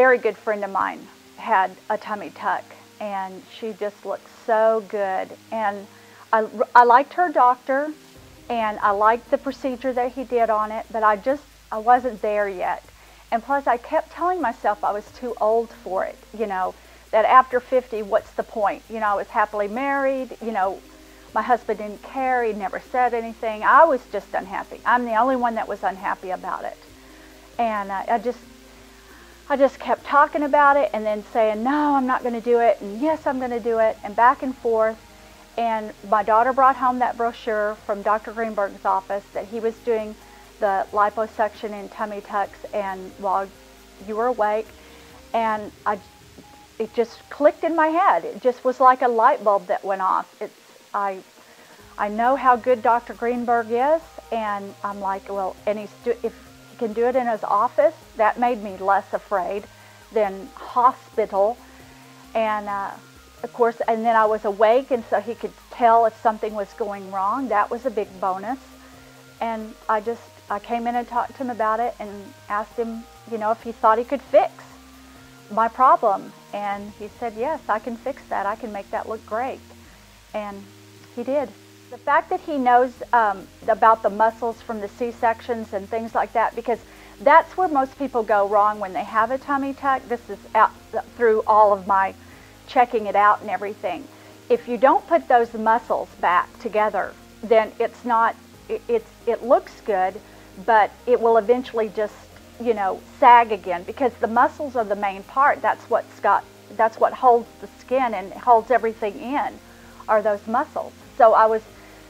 very good friend of mine had a tummy tuck, and she just looked so good. And I liked her doctor, and I liked the procedure that he did on it, but I wasn't there yet. And plus, I kept telling myself I was too old for it, you know, that after 50, what's the point? You know, I was happily married, you know, my husband didn't care, he never said anything. I was just unhappy. I'm the only one that was unhappy about it. And I just kept talking about it and then saying, no, I'm not going to do it, and yes, I'm going to do it, and back and forth. And my daughter brought home that brochure from Dr. Greenberg's office that he was doing the liposuction and tummy tucks and while you were awake. And it just clicked in my head. It just was like a light bulb that went off. I know how good Dr. Greenberg is, and I'm like, well, and if he can do it in his office, that made me less afraid than hospital. And of course, and then I was awake, and so he could tell if something was going wrong. That was a big bonus. And I came in and talked to him about it and asked him, you know, if he thought he could fix my problem. And he said, yes, I can fix that. I can make that look great. And he did. The fact that he knows about the muscles from the C-sections and things like that, because that's where most people go wrong when they have a tummy tuck. This is out through all of my checking it out and everything. If you don't put those muscles back together, then it's not, it looks good, but it will eventually just, you know, sag again, because the muscles are the main part. That's what holds the skin and holds everything in, are those muscles. So I was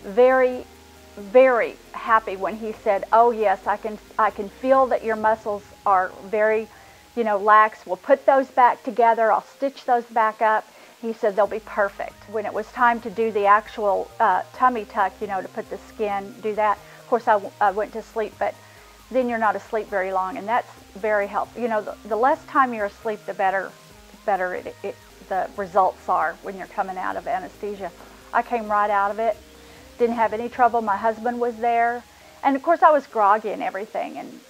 very, very happy when he said, oh yes, I can feel that your muscles are very, you know, lax. We'll put those back together. I'll stitch those back up. He said they'll be perfect. When it was time to do the actual tummy tuck, you know, to put the skin, do that, of course I went to sleep, but then you're not asleep very long, and that's very helpful. You know, the less time you're asleep, the better the results are when you're coming out of anesthesia. I came right out of it, didn't have any trouble. My husband was there, and of course I was groggy and everything,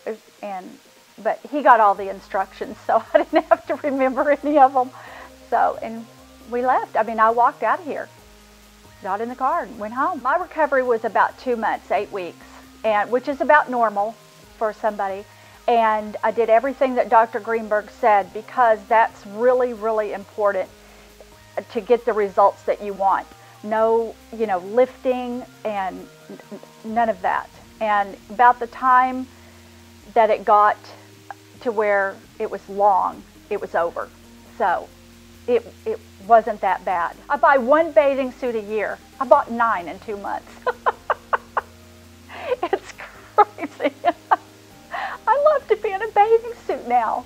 but he got all the instructions, so I didn't have to remember any of them. So, and we left. I mean, I walked out of here, got in the car, and went home. My recovery was about 2 months, 8 weeks, and which is about normal for somebody. And I did everything that Dr. Greenberg said, because that's really, really important to get the results that you want. No, you know, lifting and none of that. And about the time that it got to where it was long, it was over. So it wasn't that bad. I buy one bathing suit a year. I bought 9 in 2 months. It's crazy. I love to be in a bathing suit now.